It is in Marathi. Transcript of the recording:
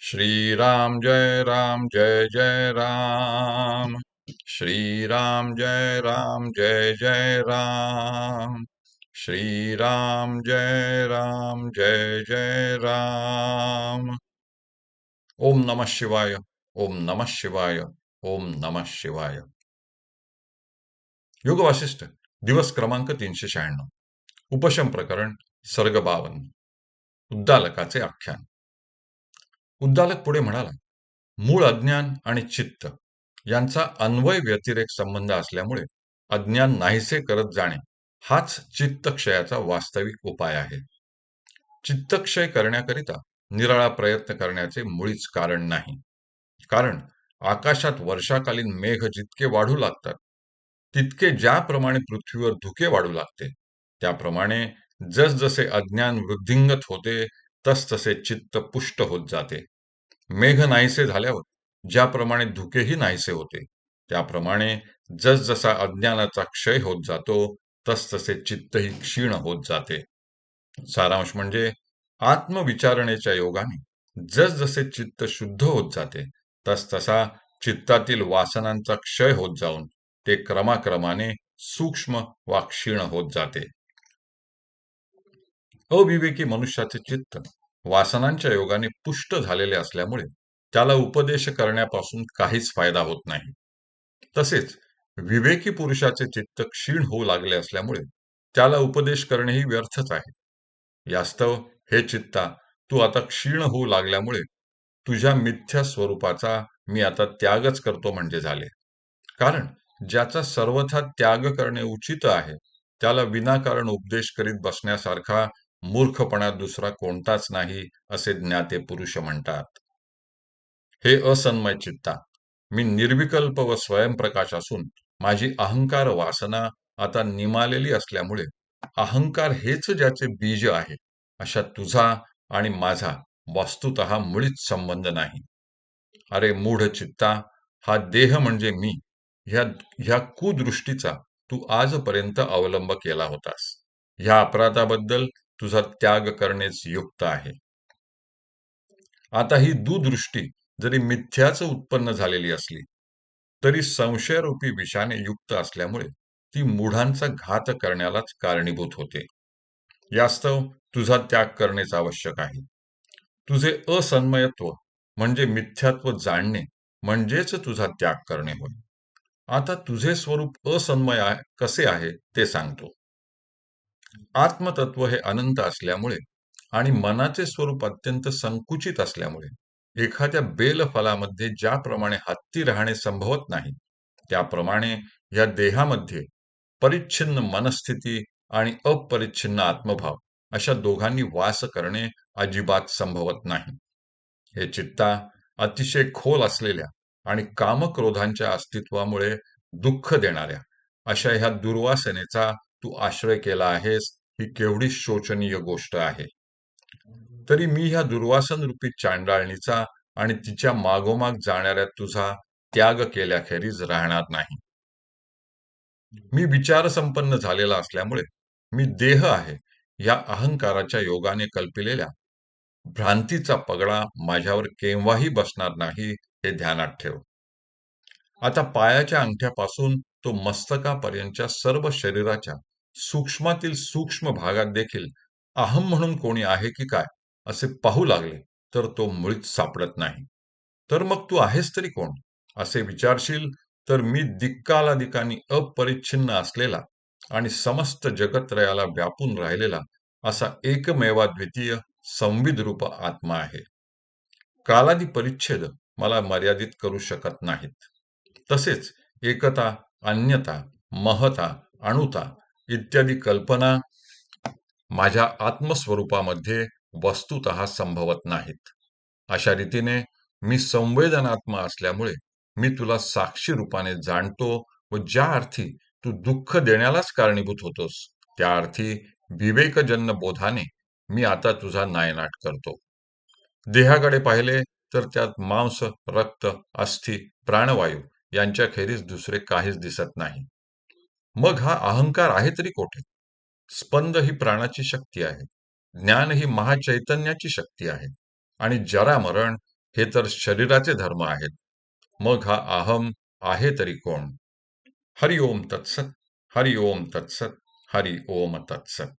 श्रीराम जय जय राम। श्रीराम जय जय राम। श्रीराम जय जय राम। ओम नमः शिवाय। ओम नमः शिवाय। ओम नमः शिवाय। योग वासिष्ठ दिवस क्रमांक 396। उपशम प्रकरण सर्ग 52। उद्दालकाचे आख्यान। उद्दालक पुढे म्हणाला, मूळ अज्ञान आणि चित्त यांचा अन्वय व्यतिरेक संबंध असल्यामुळे अज्ञान नाहीसे करत जाणे हाच चित्तक्षयाचा वास्तविक उपाय आहे. चित्तक्षय करण्याकरिता निराळा प्रयत्न करण्याचे मुळीच कारण नाही. कारण आकाशात वर्षाकालीन मेघ जितके वाढू लागतात, तितके ज्याप्रमाणे पृथ्वीवर धुके वाढू लागते, त्याप्रमाणे जसजसे अज्ञान वृद्धिंगत होते, तसतसे चित्त पुष्ट होत जाते. मेघ नाहीसे झाल्यावर ज्याप्रमाणे धुकेही नाहीसे होते, त्याप्रमाणे जसजसा अज्ञानाचा क्षय होत जातो, तसतसे चित्तही क्षीण होत जाते. सारांश म्हणजे आत्मविचारणेच्या योगाने जसजसे चित्त शुद्ध होत जाते, तसतसा चित्तातील वासनांचा क्षय होत जाऊन ते क्रमाक्रमाने सूक्ष्म वा क्षीण होत जाते. अविवेकी मनुष्याचे चित्त वासनांच्या योगाने पुष्ट झालेले असल्यामुळे त्याला उपदेश करण्यापासून काहीच फायदा होत नाही. तसेच विवेकी पुरुषाचे चित्त क्षीण होऊ लागले असल्यामुळे त्याला उपदेश करणेही व्यर्थच आहे. यास्तव हे चित्ता, तू आता क्षीण होऊ लागल्यामुळे तुझ्या मिथ्या स्वरूपाचा मी आता त्यागच करतो म्हणजे झाले. कारण ज्याचा सर्वथा त्याग करणे उचित आहे, त्याला विनाकारण उपदेश करीत बसण्यासारखा मूर्खपणा दुसरा कोणताच नाही, असे ज्ञाते पुरुष म्हणतात. हे असन्मय चित्ता, मी निर्विकल्प व स्वयंप्रकाश असून माझी अहंकार वासना आता निमालेली असल्यामुळे अहंकार हेच ज्याचे बीज आहे, अशा तुझा आणि माझा वस्तुतः मुळीच संबंध नाही. अरे मूढ चित्ता, हा देह म्हणजे मी, ह्या ह्या कुदृष्टीचा तू आजपर्यंत अवलंब केला होतास. ह्या अपराधाबद्दल तुझा त्याग करणेच युक्त आहे. आता ही दुदृष्टी जरी मिथ्याच उत्पन्न झालेली असली, तरी संशयरूपी विषाने युक्त असल्यामुळे ती मूढांचा घात करण्यालाच कारणीभूत होते. यास्तव तुझा त्याग करणेच आवश्यक आहे. तुझे असन्मयत्व म्हणजे मिथ्यात्व जाणणे म्हणजेच तुझा त्याग करणे होय. आता तुझे स्वरूप असन्मय कसे आहे ते सांगतो. आत्मतत्व हे अनंत असल्यामुळे आणि मनाचे स्वरूप अत्यंत संकुचित असल्यामुळे एखाद्या बेलफलामध्ये ज्याप्रमाणे हत्ती राहणे संभवत नाही, त्याप्रमाणे या देहामध्ये परिच्छिन्न मनस्थिती आणि अपरिच्छिन्न आत्मभाव अशा दोघांनी वास करणे अजिबात संभवत नाही. हे चित्ता, अतिशय खोल असलेल्या आणि कामक्रोधांच्या अस्तित्वामुळे दुःख देणाऱ्या अशा ह्या दुर्वासनेचा तू आश्रय केला आहेस, ही केवढी शोचनीय गोष्ट आहे. तरी मी ह्या दुर्वासन रूपी चांडाळणीचा आणि तिच्या मागोमाग जाणाऱ्या तुझा त्याग केल्याखेरीज राहणार नाही. मी विचारसंपन्न झालेला असल्यामुळे मी देह आहे या अहंकाराच्या योगाने कल्पिलेल्या भ्रांतीचा पगडा माझ्यावर केव्हाही बसणार नाही, हे ध्यानात ठेव. आता पायाच्या अंगठ्यापासून तो मस्तकापर्यंतच्या सर्व शरीराच्या सूक्ष्मातील सूक्ष्म भागात देखील अहम म्हणून कोणी आहे की काय असे पाहू लागले, तर तो मुळीच सापडत नाही. तर मग तू आहेस तरी कोण, असे विचारशील, तर मी दिक्कालादिकांनी अपरिच्छिन्न असलेला आणि समस्त जगत्रयाला व्यापून राहिलेला असा एकमेवाद्वितीय संविद रूप आत्मा आहे. कालादी परिच्छेद मला मर्यादित करू शकत नाहीत. तसेच एकता, अन्यता, महता, अणुता इत्यादी कल्पना माझ्या आत्मस्वरूपामध्ये वस्तुतः संभवत नाहीत. अशा रीतीने मी संवेदनात्मा असल्यामुळे मी तुला साक्षी रूपाने जाणतो व ज्या अर्थी तू दुःख देण्यालाच कारणीभूत होतोस, त्या अर्थी विवेकजन्य बोधाने मी आता तुझा नायनाट करतो. देहाकडे पाहिले तर त्यात मांस, रक्त, अस्थि, प्राणवायू यांच्याखेरीज दुसरे काहीच दिसत नाही. मग हा अहंकार आहे तरी कोठे? स्पंद ही प्राणाची शक्ती आहे, ज्ञान ही महाचैतन्याची शक्ती आहे आणि जरामरण हे तर शरीराचे धर्म आहेत. मग हा अहम आहे तरी कोण? हरि ओम तत्सत. हरि ओम तत्सत. हरि ओम तत्सत.